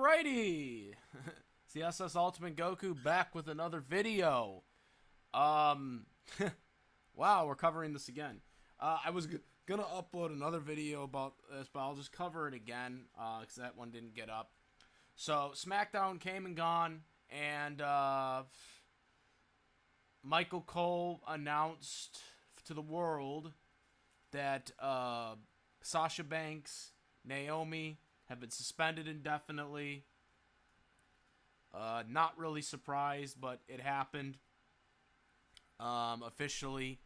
Alrighty, CSS Ultimate Goku back with another video. Um, wow, we're covering this again. I was gonna upload another video about this, but I'll just cover it again because that one didn't get up. So SmackDown came and gone, and Michael Cole announced to the world that Sasha Banks, Naomi have been suspended indefinitely. Not really surprised, but it happened officially.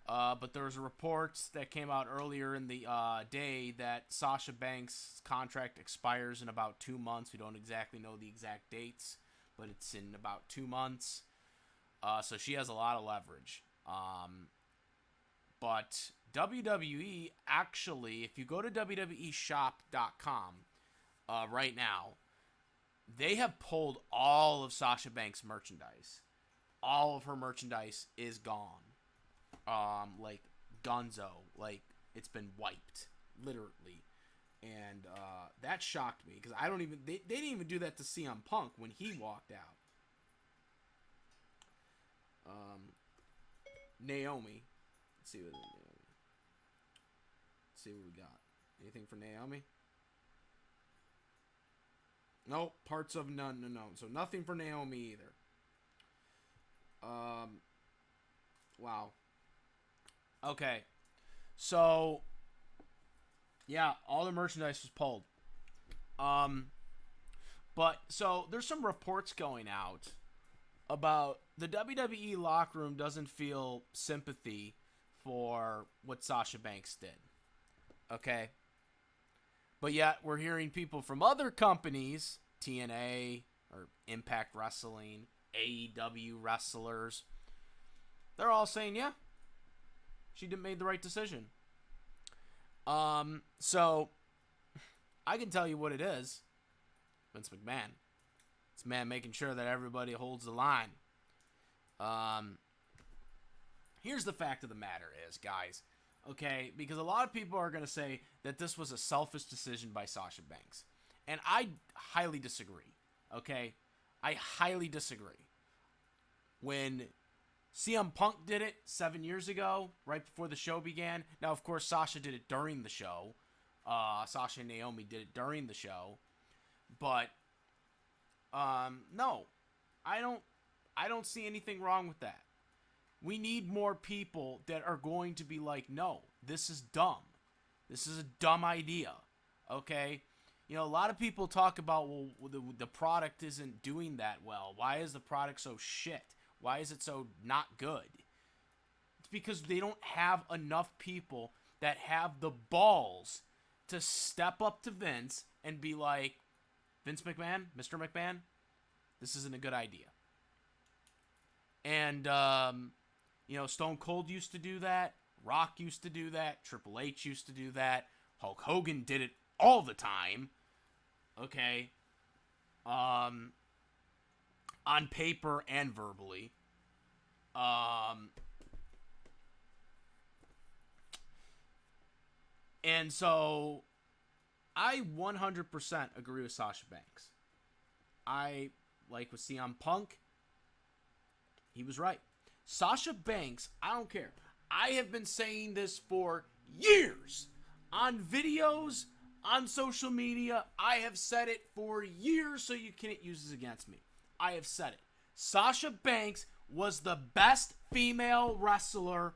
But there was reports that came out earlier in the day that Sasha Banks' contract expires in about 2 months. We don't exactly know the exact dates, but it's in about 2 months. So she has a lot of leverage. But WWE actually, if you go to WWEshop.com right now, they have pulled all of Sasha Banks' merchandise. All of her merchandise is gone. Like Gonzo, like it's been wiped, literally, and that shocked me because I don't even they didn't even do that to CM Punk when he walked out. Naomi. Let's see what we got. Anything for Naomi? Nope. Parts of none. No. So nothing for Naomi either. Wow. Okay. So yeah, all the merchandise was pulled. But so there's some reports going out about the WWE locker room doesn't feel sympathy for what Sasha Banks did. Okay? But yet we're hearing people from other companies, TNA or Impact Wrestling, AEW wrestlers, they're all saying, yeah, she did made the right decision. So I can tell you what it is. Vince McMahon. It's man making sure that everybody holds the line. Here's the fact of the matter is, guys, okay, because a lot of people are going to say that this was a selfish decision by Sasha Banks. And I highly disagree, okay? I highly disagree. When CM Punk did it 7 years ago, right before the show began. Now, of course, Sasha did it during the show. Sasha and Naomi did it during the show. But no, I don't see anything wrong with that. We need more people that are going to be like, no, this is dumb. This is a dumb idea. Okay? You know, a lot of people talk about, well, the product isn't doing that well. Why is the product so shit? Why is it so not good? It's because they don't have enough people that have the balls to step up to Vince and be like, Vince McMahon, Mr. McMahon, this isn't a good idea. And, you know, Stone Cold used to do that. Rock used to do that. Triple H used to do that. Hulk Hogan did it all the time. Okay. On paper and verbally. And so I 100% agree with Sasha Banks. I, like with CM Punk, he was right. Sasha Banks, I don't care. I have been saying this for years. On videos, on social media, I have said it for years so you can't use this against me. I have said it. Sasha Banks was the best female wrestler,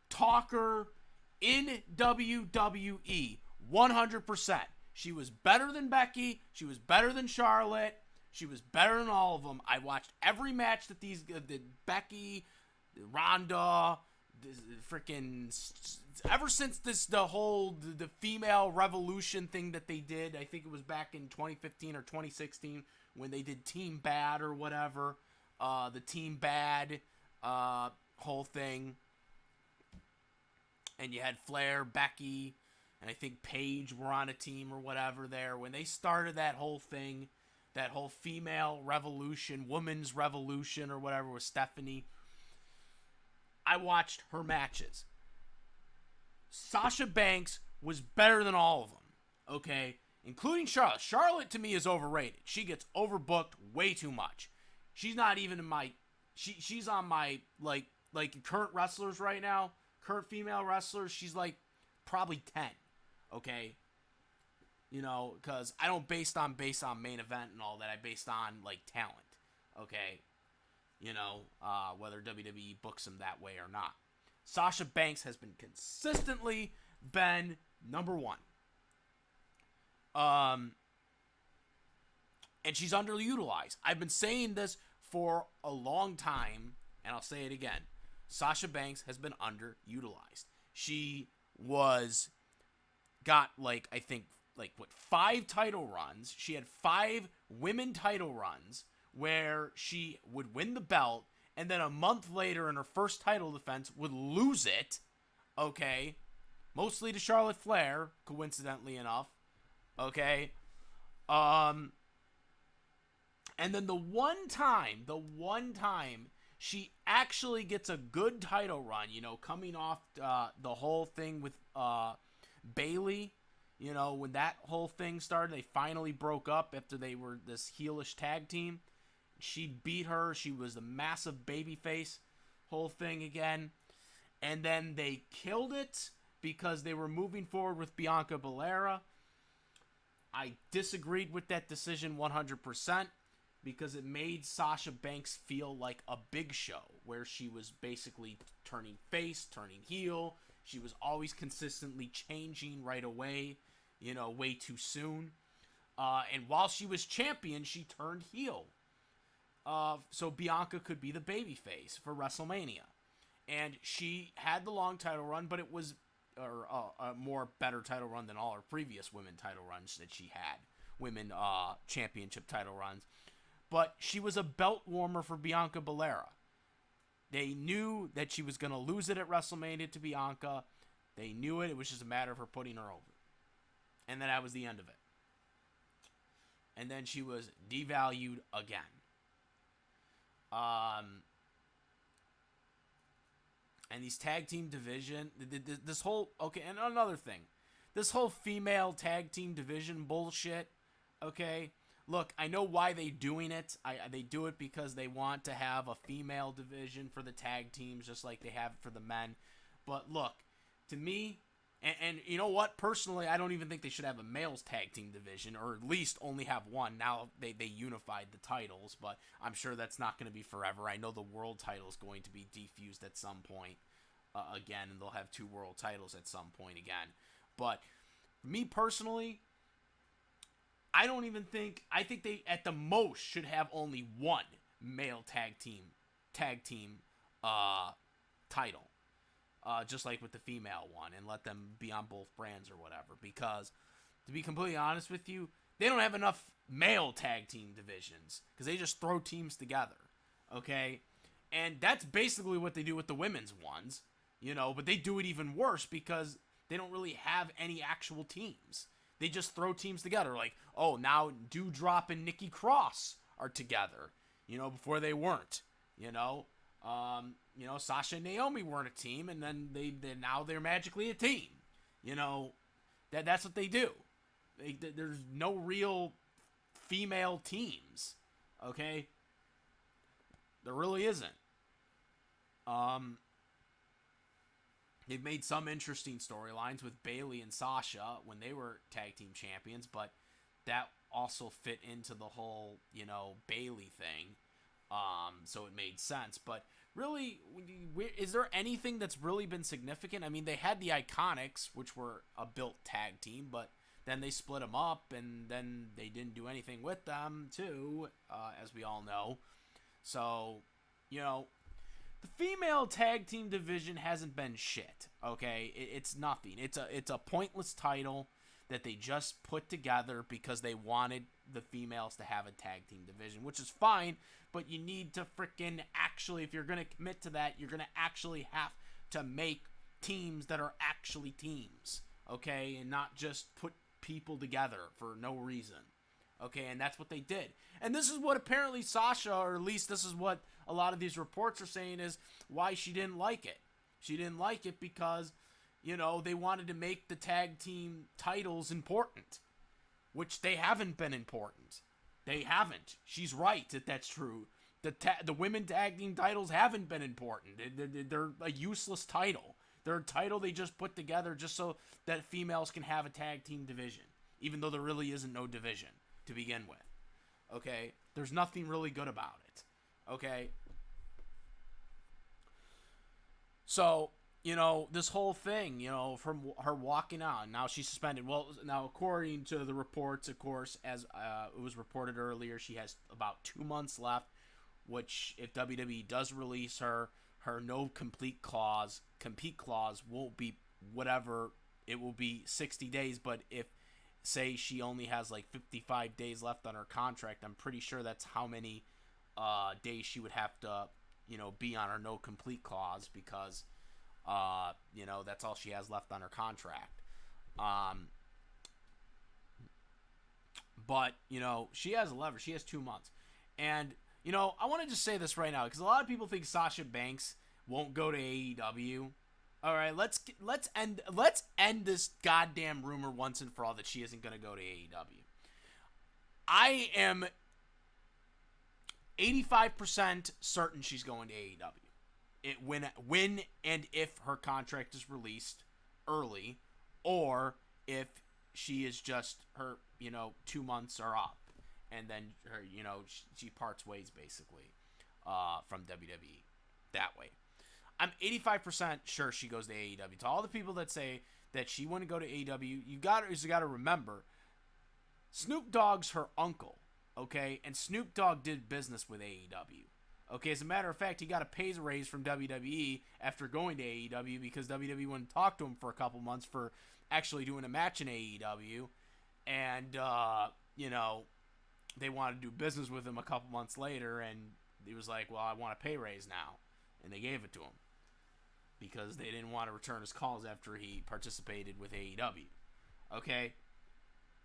talker in WWE. 100%. She was better than Becky. She was better than Charlotte. She was better than all of them. I watched every match that these did. Becky, Ronda, freaking ever since the female revolution thing that they did. I think it was back in 2015 or 2016 when they did Team Bad or whatever. The Team Bad whole thing. And you had Flair, Becky, and I think Paige were on a team or whatever there. When they started that whole thing, that whole female revolution, women's revolution or whatever with Stephanie, I watched her matches. Sasha Banks was better than all of them, okay? including Charlotte. Charlotte, to me, is overrated. She gets overbooked way too much. She's not even in my... She's on my, like current wrestlers right now, current female wrestlers, she's, like, probably 10, okay? You know, because I don't base on main event and all that. I based on, like, talent, okay? You know, whether WWE books them that way or not. Sasha Banks has been consistently number one. And she's underutilized. I've been saying this for a long time, and I'll say it again. Sasha Banks has been underutilized. She got, like, I think, like, 5 title runs. She had 5 women title runs where she would win the belt, and then a month later in her first title defense would lose it, okay? Mostly to Charlotte Flair, coincidentally enough, okay? And then the one time she actually gets a good title run, you know, coming off the whole thing with Bayley, you know, when that whole thing started, they finally broke up after they were this heelish tag team. She beat her. She was a massive babyface whole thing again. And then they killed it because they were moving forward with Bianca Belair. I disagreed with that decision 100% because it made Sasha Banks feel like a Big Show, where she was basically turning face, turning heel. She was always consistently changing right away, you know, way too soon. And while she was champion, she turned heel. So Bianca could be the babyface for WrestleMania. And she had the long title run, but it was a more better title run than all her previous women title runs that she had. Women championship title runs. But she was a belt warmer for Bianca Belair. They knew that she was going to lose it at WrestleMania to Bianca. They knew it. It was just a matter of her putting her over. And then that was the end of it. And then she was devalued again. And these tag team division, this whole, okay, and another thing, this whole female tag team division bullshit, okay, look, I know why they're doing it. They do it because they want to have a female division for the tag teams, just like they have for the men. But look, to me, and you know what? Personally, I don't even think they should have a male's tag team division, or at least only have one. Now they unified the titles, but I'm sure that's not going to be forever. I know the world title is going to be defused at some point again, and they'll have 2 world titles at some point again. But me personally, I don't even think, I think they at the most should have only one male tag team title. Just like with the female one, and let them be on both brands or whatever. Because, to be completely honest with you, they don't have enough male tag team divisions. Because they just throw teams together. Okay? And that's basically what they do with the women's ones. You know, but they do it even worse because they don't really have any actual teams. They just throw teams together. Like, oh, now Doudrop and Nikki Cross are together. You know, before they weren't. You know? Sasha and Naomi weren't a team, and then now they're magically a team. You know, that's what they do. There's no real female teams, okay? There really isn't. They've made some interesting storylines with Bayley and Sasha when they were tag team champions, but that also fit into the whole, Bayley thing. So it made sense. But really, is there anything that's really been significant? I mean, they had the Iconics, which were a built tag team, but then they split them up, and then they didn't do anything with them, too, as we all know. So, the female tag team division hasn't been shit, okay? It's nothing. It's a pointless title that they just put together because they wanted the females to have a tag team division, which is fine, but you need to freaking actually, if you're going to commit to that, you're going to actually have to make teams that are actually teams, okay? And not just put people together for no reason, okay? And that's what they did. And this is what apparently Sasha, or at least this is what a lot of these reports are saying, is why she didn't like it. She didn't like it because, they wanted to make the tag team titles important. which they haven't been important. They haven't. She's right that that's true. The women tag team titles haven't been important. They're a useless title. They're a title they just put together just so that females can have a tag team division, even though there really isn't no division to begin with. Okay? There's nothing really good about it. Okay? So, this whole thing, from her walking out, now she's suspended. Well, now, according to the reports, of course, as it was reported earlier, she has about 2 months left, which, if WWE does release her no compete clause won't be whatever, it will be 60 days, but if, say, she only has like 55 days left on her contract, I'm pretty sure that's how many days she would have to, be on her no complete clause, because that's all she has left on her contract. But she has leverage. She has 2 months, and I want to just say this right now, because a lot of people think Sasha Banks won't go to AEW. All right, let's end this goddamn rumor once and for all that she isn't going to go to AEW. I am 85% certain she's going to AEW. When and if her contract is released early, or if she is just her 2 months are up, and then her she parts ways basically from WWE that way. I'm 85% sure she goes to AEW. To all the people that say that she wouldn't go to AEW, you got to remember, Snoop Dogg's her uncle, okay? And Snoop Dogg did business with AEW. Okay, as a matter of fact, he got a pay raise from WWE after going to AEW, because WWE wouldn't talk to him for a couple months for actually doing a match in AEW. And, they wanted to do business with him a couple months later, and he was like, well, I want a pay raise now. And they gave it to him, because they didn't want to return his calls after he participated with AEW. Okay?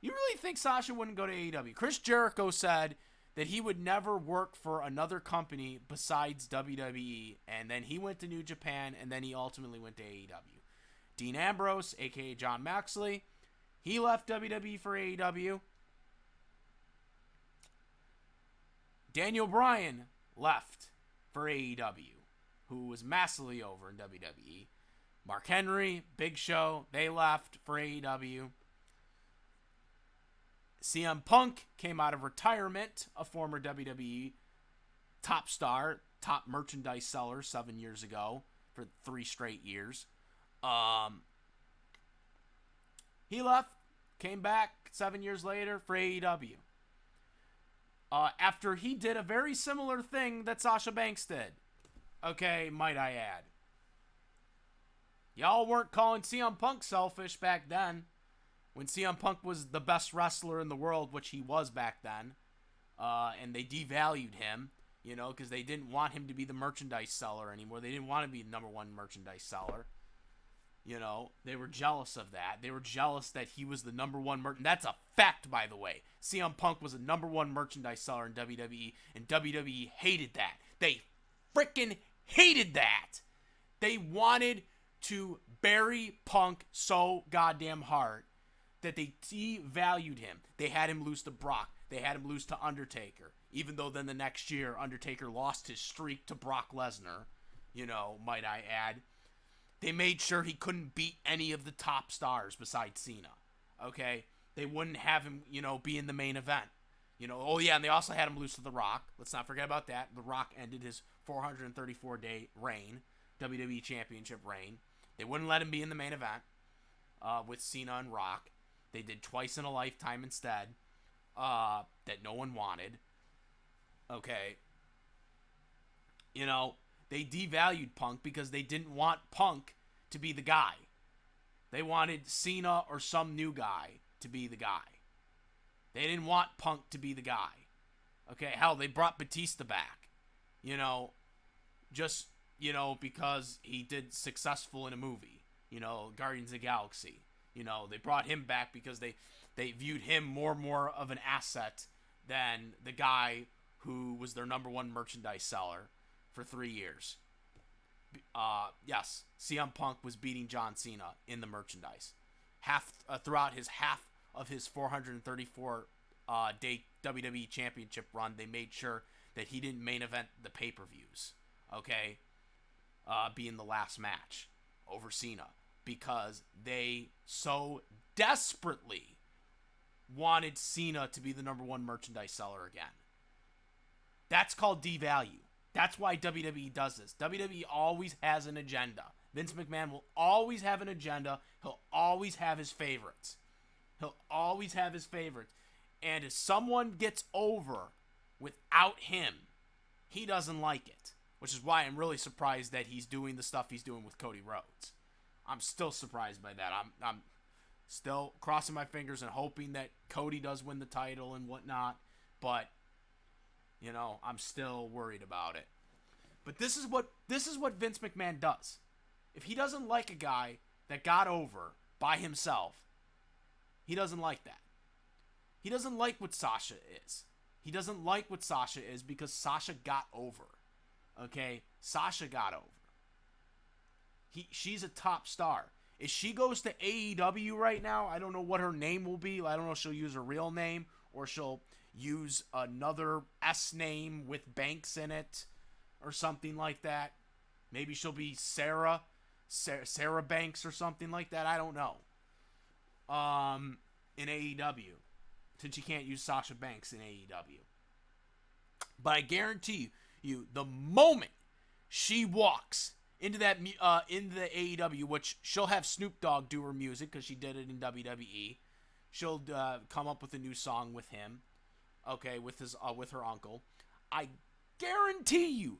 You really think Sasha wouldn't go to AEW? Chris Jericho said that he would never work for another company besides WWE, and then he went to New Japan, and then he ultimately went to AEW. Dean Ambrose, a.k.a. Jon Moxley, he left WWE for AEW. Daniel Bryan left for AEW, who was massively over in WWE. Mark Henry, Big Show, they left for AEW. CM Punk came out of retirement, a former WWE top star, top merchandise seller 7 years ago for 3 straight years. He left, came back 7 years later for AEW. After he did a very similar thing that Sasha Banks did. Okay, might I add. Y'all weren't calling CM Punk selfish back then, when CM Punk was the best wrestler in the world, which he was back then. And they devalued him, because they didn't want him to be the merchandise seller anymore. They didn't want to be the number one merchandise seller. They were jealous of that. They were jealous that he was the number one That's a fact, by the way. CM Punk was a number one merchandise seller in WWE, and WWE hated that. They freaking hated that. They wanted to bury Punk so goddamn hard that they devalued him. They had him lose to Brock. They had him lose to Undertaker. Even though then the next year, Undertaker lost his streak to Brock Lesnar, might I add. They made sure he couldn't beat any of the top stars besides Cena. Okay? They wouldn't have him, be in the main event. And they also had him lose to The Rock. Let's not forget about that. The Rock ended his 434-day reign, WWE Championship reign. They wouldn't let him be in the main event with Cena and Rock. They did twice in a lifetime instead that no one wanted. Okay? They devalued Punk because they didn't want Punk to be the guy. They wanted Cena or some new guy to be the guy. They didn't want Punk to be the guy. Okay, hell, they brought Batista back. Just, because he did successful in a movie. Guardians of the Galaxy. They brought him back because they viewed him more of an asset than the guy who was their number one merchandise seller for 3 years. Yes, CM Punk was beating John Cena in the merchandise. Throughout his half of his 434 day WWE Championship run, they made sure that he didn't main event the pay-per-views. Okay, being the last match over Cena, because they so desperately wanted Cena to be the number one merchandise seller again. That's called devalue. That's why WWE does this. WWE always has an agenda. Vince McMahon will always have an agenda. He'll always have his favorites. He'll always have his favorites. And if someone gets over without him, he doesn't like it. Which is why I'm really surprised that he's doing the stuff he's doing with Cody Rhodes. I'm still surprised by that. I'm still crossing my fingers and hoping that Cody does win the title and whatnot. But, you know, I'm still worried about it. But this is what Vince McMahon does. If he doesn't like a guy that got over by himself, he doesn't like that. He doesn't like what Sasha is. He doesn't like what Sasha is because Sasha got over. Okay? Sasha got over. She's a top star. If she goes to AEW right now, I don't know what her name will be. I don't know if she'll use her real name or she'll use another S name with Banks in it or something like that. Maybe she'll be Sarah Banks or something like that. I don't know. In AEW. Since you can't use Sasha Banks in AEW. But I guarantee you, the moment she walks into that into the AEW, which she'll have Snoop Dogg do her music because she did it in WWE. She'll come up with a new song with him, okay, with her uncle. I guarantee you,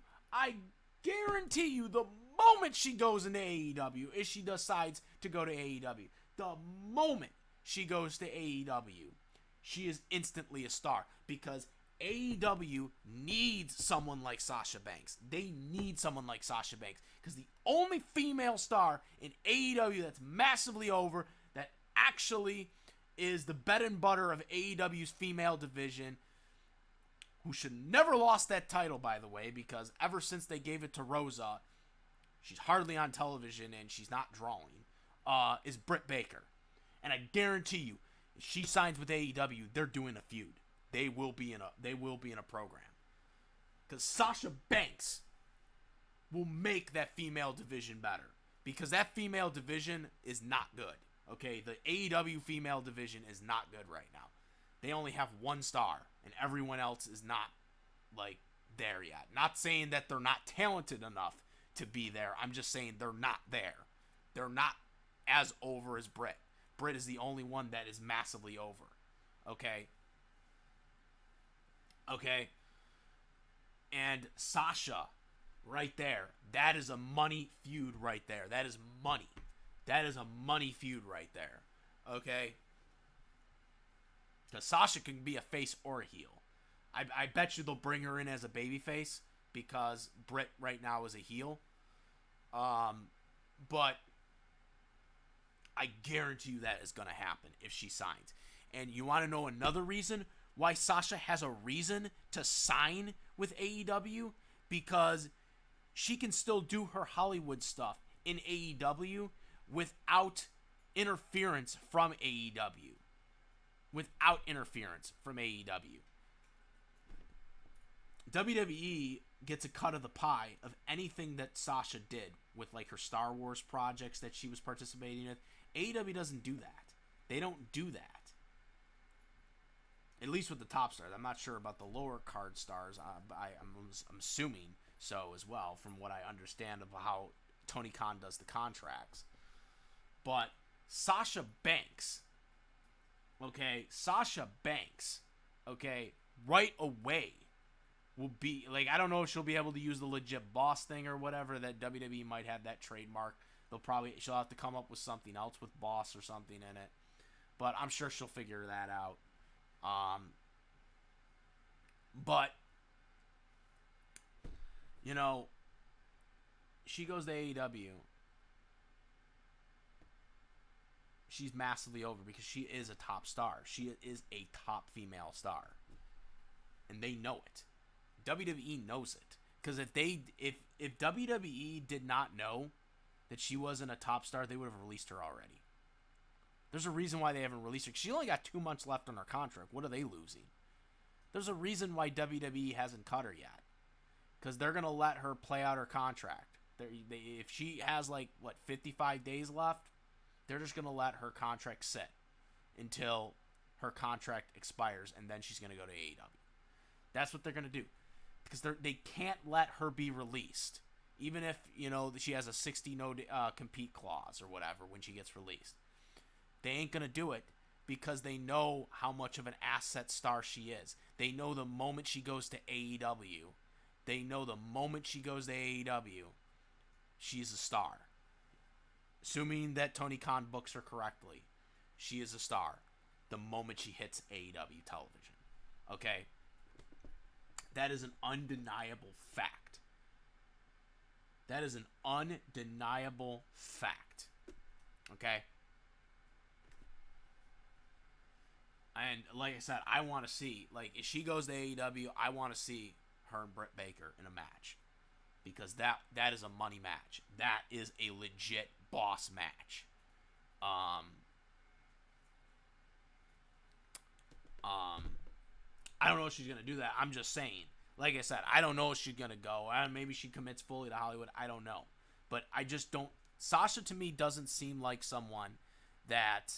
the moment she goes into AEW, if she decides to go to AEW, the moment she goes to AEW, she is instantly a star because AEW needs someone like Sasha Banks. They need someone like Sasha Banks because the only female star in AEW that's massively over, that actually is the bread and butter of AEW's female division, who should never lost that title, by the way, because ever since they gave it to Rosa, she's hardly on television and she's not drawing, is Britt Baker. And I guarantee you, if she signs with AEW, they're doing a feud. They will be in a program. Because Sasha Banks will make that female division better. Because that female division is not good. Okay, the AEW female division is not good right now. They only have one star, and everyone else is not, like, there yet. Not saying that they're not talented enough to be there. I'm just saying they're not there. They're not as over as Britt. Britt is the only one that is massively over. Okay? Okay? And Sasha, right there, that is a money feud right there. That is money. That is a money feud right there. Okay? Because Sasha can be a face or a heel. I bet you they'll bring her in as a babyface because Britt right now is a heel. But I guarantee you that is going to happen if she signs. And you want to know another reason why Sasha has a reason to sign with AEW? Because she can still do her Hollywood stuff in AEW without interference from AEW. Without interference from AEW. WWE gets a cut of the pie of anything that Sasha did with, like, her Star Wars projects that she was participating in. AEW doesn't do that. They don't do that. At least with the top stars. I'm not sure about the lower card stars. I'm assuming so as well, from what I understand of how Tony Khan does the contracts. But Sasha Banks, okay, right away will be, like, I don't know if she'll be able to use the legit boss thing or whatever, that WWE might have that trademark. She'll have to come up with something else with boss or something in it. But I'm sure she'll figure that out. But, you know, she goes to AEW. She's massively over because she is a top star. She is a top female star. And they know it. WWE knows it. Because if WWE did not know that she wasn't a top star, they would have released her already. There's a reason why they haven't released her. She only got 2 months left on her contract. What are they losing? There's a reason why WWE hasn't cut her yet. Because they're going to let her play out her contract. If she has, 55 days left, they're just going to let her contract sit until her contract expires, and then she's going to go to AEW. That's what they're going to do. Because they can't let her be released. Even if, she has a 60 no compete clause or whatever when she gets released. They ain't going to do it because they know how much of an asset star she is. They know the moment she goes to AEW, she's a star. Assuming that Tony Khan books her correctly, she is a star the moment she hits AEW television. Okay? That is an undeniable fact. Okay? And like I said, I want to see, if she goes to AEW, I want to see her and Britt Baker in a match. Because that is a money match. That is a legit boss match. I don't know if she's going to do that. I'm just saying. Like I said, I don't know if she's going to go. Maybe she commits fully to Hollywood. I don't know. But I just don't. Sasha, to me, doesn't seem like someone that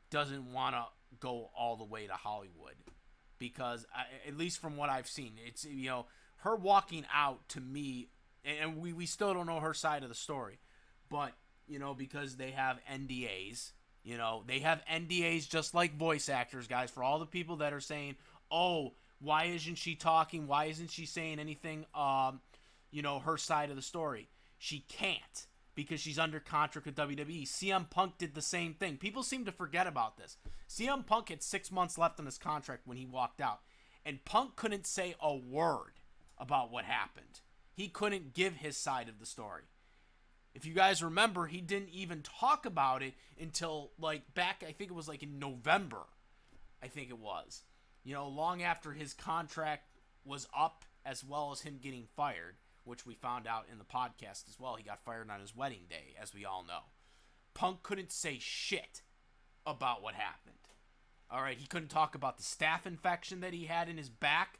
doesn't want to go all the way to Hollywood. Because, at least from what I've seen, it's, her walking out, to me, and we still don't know her side of the story. But, because they have NDAs. They have NDAs just like voice actors, guys. For all the people that are saying, oh, why isn't she talking? Why isn't she saying anything, her side of the story? She can't because she's under contract with WWE. CM Punk did the same thing. People seem to forget about this. CM Punk had 6 months left on his contract when he walked out. And Punk couldn't say a word about what happened. He couldn't give his side of the story. If you guys remember, he didn't even talk about it until, back, I think it was, in November. I think it was. Long after his contract was up, as well as him getting fired, which we found out in the podcast as well. He got fired on his wedding day, as we all know. Punk couldn't say shit about what happened. All right, he couldn't talk about the staph infection that he had in his back,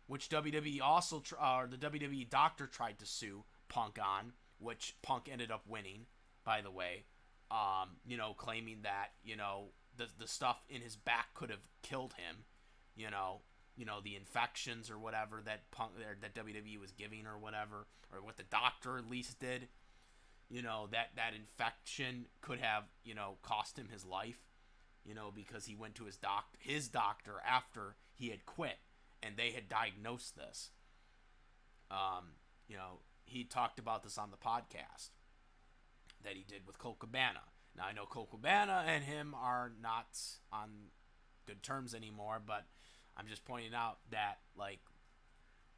which WWE also, the WWE doctor tried to sue Punk on, which Punk ended up winning, by the way. Claiming that, the stuff in his back could have killed him. The infections or whatever that Punk, that WWE was giving or whatever, or what the doctor at least did. That infection could have, cost him his life. Because he went to his doctor after he had quit, and they had diagnosed this. He talked about this on the podcast that he did with Colt Cabana. Now, I know Colt Cabana and him are not on good terms anymore, but I'm just pointing out that,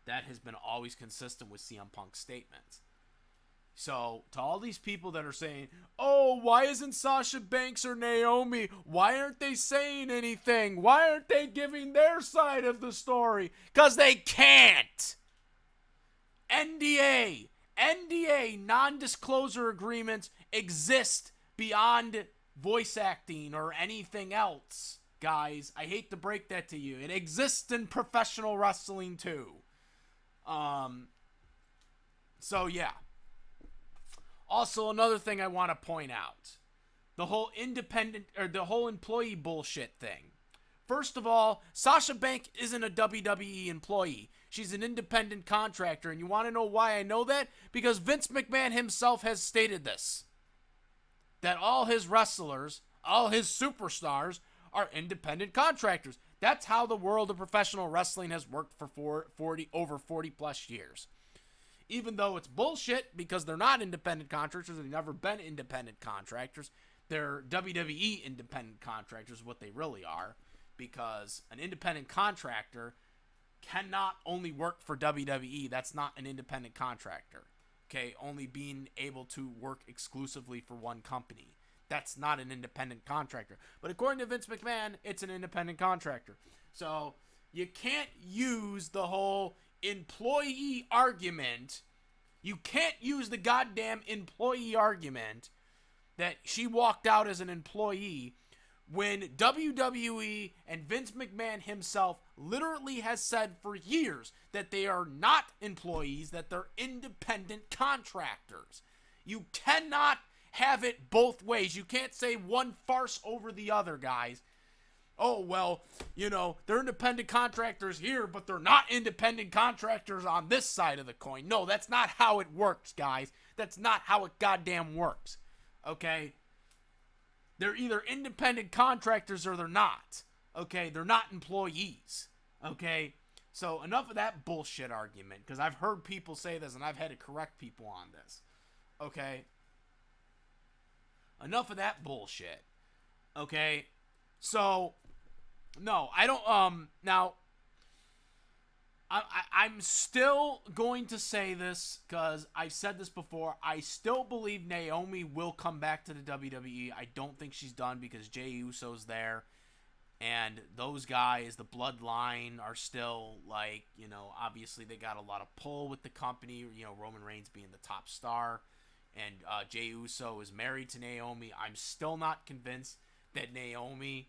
that has been always consistent with CM Punk's statements. So, to all these people that are saying, oh, why isn't Sasha Banks or Naomi? Why aren't they saying anything? Why aren't they giving their side of the story? Because they can't. NDA, non-disclosure agreements exist beyond voice acting or anything else. Guys, I hate to break that to you. It exists in professional wrestling too. So yeah. Also, another thing I want to point out. The whole employee bullshit thing. First of all, Sasha Banks isn't a WWE employee. She's an independent contractor. And you want to know why I know that? Because Vince McMahon himself has stated this. That all his wrestlers, all his superstars, are independent contractors. That's how the world of professional wrestling has worked for over 40 plus years. Even though it's bullshit because they're not independent contractors, they've never been independent contractors. They're WWE independent contractors, what they really are. Because an independent contractor cannot only work for WWE. That's not an independent contractor. Okay, only being able to work exclusively for one company. That's not an independent contractor. But according to Vince McMahon, it's an independent contractor. So you can't use the whole employee argument. You can't use the goddamn employee argument that she walked out as an employee when WWE and Vince McMahon himself literally has said for years that they are not employees, that they're independent contractors. You cannot have it both ways. You can't say one farce over the other, guys. Oh, well, they're independent contractors here, but they're not independent contractors on this side of the coin. No, that's not how it works, guys. That's not how it goddamn works. Okay? They're either independent contractors or they're not. Okay? They're not employees. Okay? So enough of that bullshit argument, because I've heard people say this and I've had to correct people on this. Okay? Enough of that bullshit. Okay? So, no, I don't, now, I'm still going to say this because I've said this before. I still believe Naomi will come back to the WWE. I don't think she's done because Jey Uso's there. And those guys, the bloodline, are still, like, obviously they got a lot of pull with the company. Roman Reigns being the top star. And Jey Uso is married to Naomi. I'm still not convinced that Naomi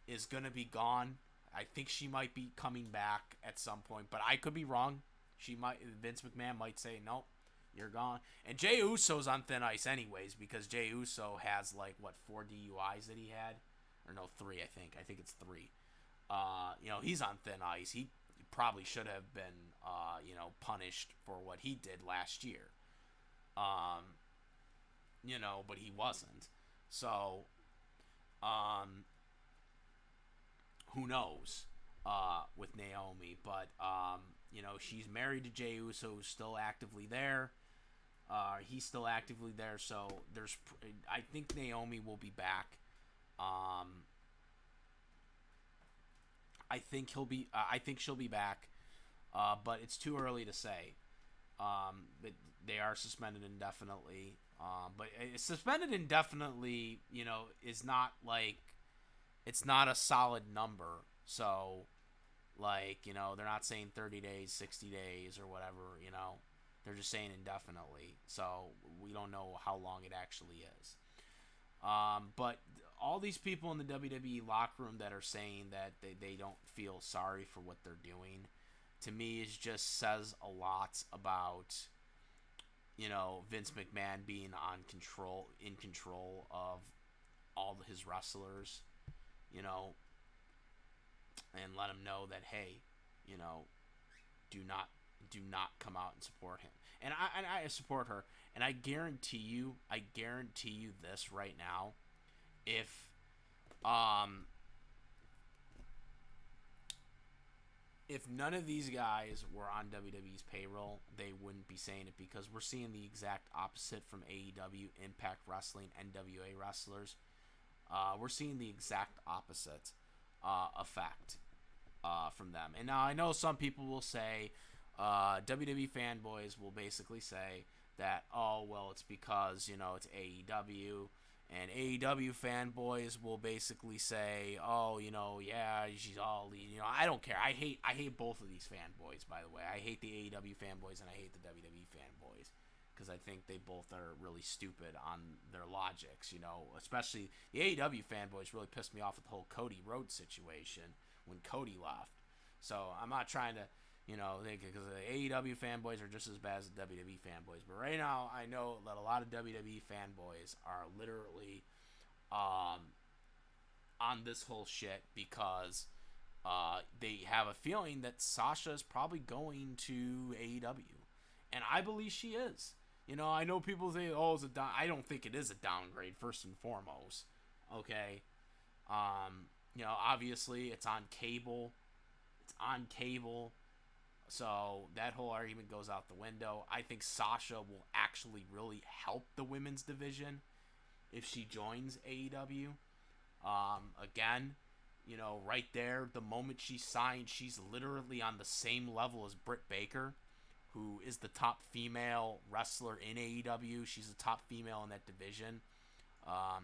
is going to be gone. I think she might be coming back at some point, but I could be wrong. Vince McMahon might say, nope, you're gone. And Jey Uso's on thin ice anyways, because Jey Uso has, 4 DUIs that he had? Or no, 3, I think. I think it's 3. He's on thin ice. He probably should have been, punished for what he did last year. But he wasn't. So, who knows with Naomi, but she's married to Jey Uso, who's still actively there. He's still actively there, so I think Naomi will be back. I think she'll be back, but it's too early to say. But they are suspended indefinitely. But suspended indefinitely, is not it's not a solid number. So, they're not saying 30 days, 60 days, or whatever, They're just saying indefinitely. So, we don't know how long it actually is. But all these people in the WWE locker room that are saying that they don't feel sorry for what they're doing, to me, it just says a lot about, Vince McMahon being in control of all his wrestlers. And let him know that, hey, do not come out and support him. And I support her, and I guarantee you this right now, if none of these guys were on WWE's payroll, they wouldn't be saying it, because we're seeing the exact opposite from AEW, Impact Wrestling, NWA wrestlers. We're seeing the exact opposite effect from them. And now I know some people will say, WWE fanboys will basically say that, oh, well, it's because, it's AEW. And AEW fanboys will basically say, oh, yeah, she's all, I don't care. I hate both of these fanboys, by the way. I hate the AEW fanboys and I hate the WWE fanboys, because I think they both are really stupid on their logics, especially the AEW fanboys really pissed me off with the whole Cody Rhodes situation when Cody left. So I'm not trying to, because the AEW fanboys are just as bad as the WWE fanboys. But right now, I know that a lot of WWE fanboys are literally on this whole shit because they have a feeling that Sasha is probably going to AEW. And I believe she is. I know people say, oh, it's a down. I don't think it is a downgrade, first and foremost. Okay? Obviously, it's on cable. So that whole argument goes out the window. I think Sasha will actually really help the women's division if she joins AEW. Again, right there, the moment she signed, she's literally on the same level as Britt Baker, who is the top female wrestler in AEW. She's the top female in that division. I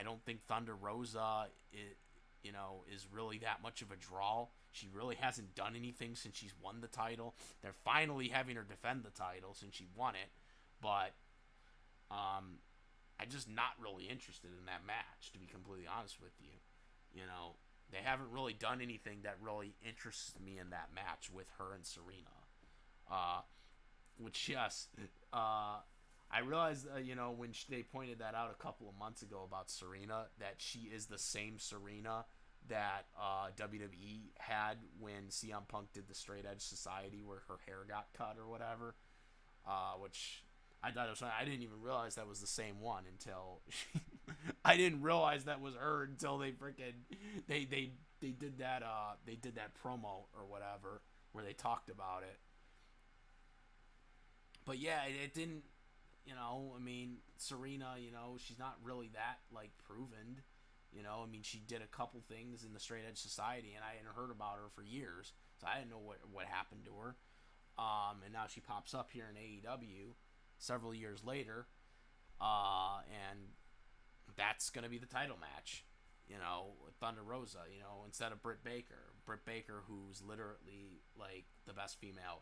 don't think Thunder Rosa is really that much of a draw. She really hasn't done anything since she's won the title. They're finally having her defend the title since she won it. But, I'm just not really interested in that match, to be completely honest with you. You know, they haven't really done anything that really interests me in that match with her and Serena. Uh, which, yes, I realized, when they pointed that out a couple of months ago about Serena, that she is the same Serena that WWE had when CM Punk did the Straight Edge Society where her hair got cut or whatever. Which I thought it was. I didn't even realize that was the same one until I didn't realize that was her until they freaking they did that promo or whatever where they talked about it. But yeah, it didn't. I mean, Serena, she's not really that like proven. I mean, she did a couple things in the Straight Edge Society, and I hadn't heard about her for years, so I didn't know what happened to her. And now she pops up here in AEW several years later, and that's gonna be the title match. With Thunder Rosa. Instead of Britt Baker. Britt Baker, who's literally like the best female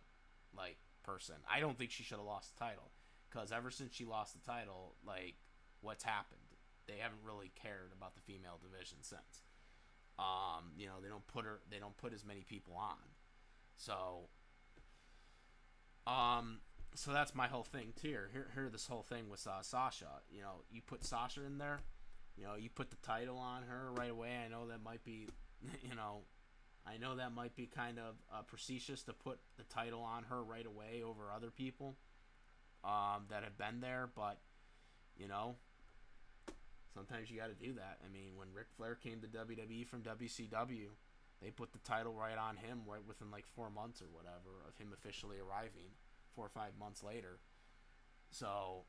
like person. I don't think she should have lost the title, because ever since she lost the title, like, what's happened? They haven't really cared about the female division since. They don't put as many people on. So, so that's my whole thing too. Here, this whole thing with Sasha. You put Sasha in there. You put the title on her right away. I know that might be, kind of facetious to put the title on her right away over other people that have been there, but sometimes you got to do that. I mean, when Ric Flair came to WWE from WCW, they put the title right on him right within like 4 months or whatever of him officially arriving. 4 or 5 months later. So,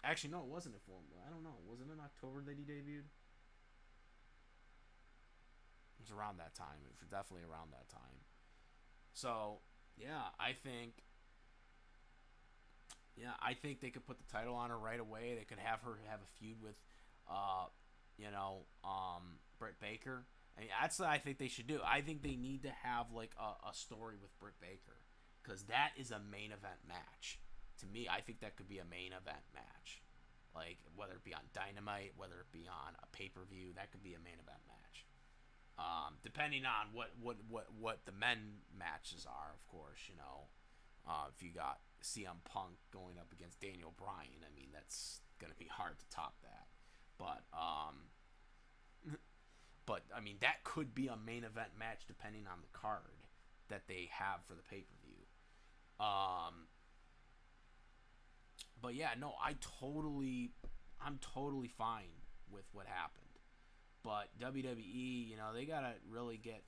actually, no, it wasn't in 4. I don't know. Was it in October that he debuted? It was around that time. It was definitely around that time. So, yeah, I think they could put the title on her right away. They could have her have a feud with, Britt Baker. I mean, that's what I think they should do. I think they need to have like a story with Britt Baker, because that is a main event match. To me, I think that could be a main event match. Like, whether it be on Dynamite, whether it be on a pay-per-view, that could be a main event match. Depending on what the men matches are, of course, if you got CM Punk going up against Daniel Bryan, I mean, that's going to be hard to top that. But I mean, that could be a main event match depending on the card that they have for the pay-per-view. But yeah, no, I'm totally fine with what happened. But WWE, they gotta really get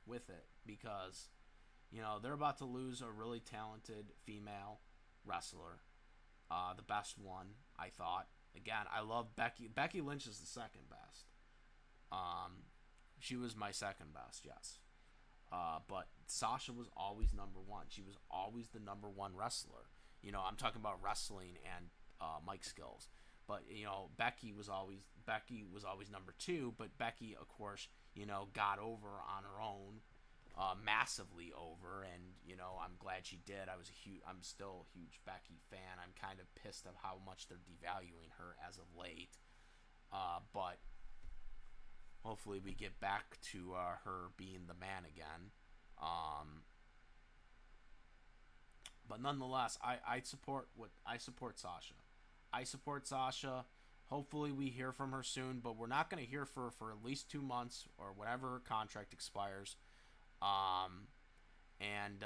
with it, because, they're about to lose a really talented female wrestler, the best one, I thought. Again, I love Becky. Becky Lynch is the second best. She was my second best, yes. But Sasha was always number one. She was always the number one wrestler. I'm talking about wrestling and mic skills. But Becky was always number two. But Becky, of course, got over on her own, massively over, and I'm glad she did. I'm still a huge Becky fan. I'm kind of pissed of how much they're devaluing her as of late. But hopefully we get back to her being the man again. But nonetheless, I support Sasha. I support Sasha. Hopefully we hear from her soon, but we're not going to hear for at least 2 months or whenever her contract expires. And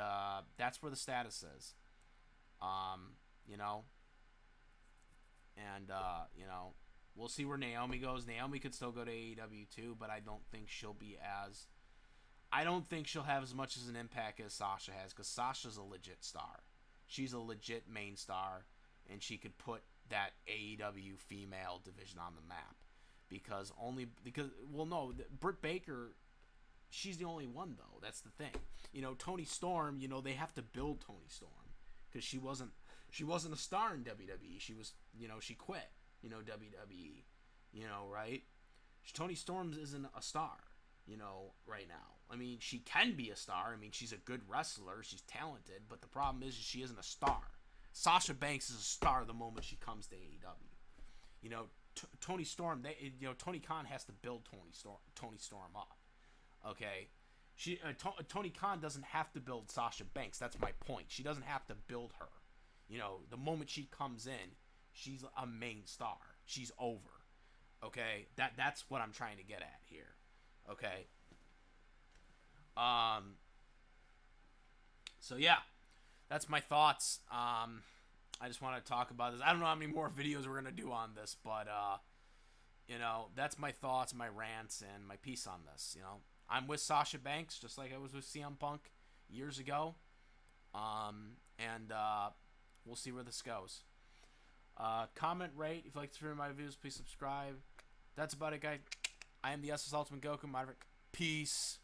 that's where the status is. We'll see where Naomi goes. Naomi could still go to AEW too, but I don't think she'll have as much as an impact as Sasha has, because Sasha's a legit star. She's a legit main star, and she could put that AEW female division on the map. Britt Baker, she's the only one though. That's the thing. Toni Storm, they have to build Toni Storm, because she wasn't a star in WWE. She was, she quit, WWE, right? Toni Storm isn't a star, right now. I mean, she can be a star. I mean, she's a good wrestler. She's talented, but the problem is she isn't a star. Sasha Banks is a star the moment she comes to AEW. You know, Tony Storm. Tony Khan has to build Tony Storm up. Okay, Tony Khan doesn't have to build Sasha Banks. That's my point. She doesn't have to build her. You know, the moment she comes in, she's a main star. She's over. Okay, that's what I'm trying to get at here. Okay. So yeah, that's my thoughts. I just want to talk about this. I don't know how many more videos we're gonna do on this, but that's my thoughts, my rants, and my piece on this. I'm with Sasha Banks, just like I was with CM Punk years ago. And we'll see where this goes. Comment, rate. If you like to hear my videos, please subscribe. That's about it, guys. I am the SS Ultimate Goku. Peace.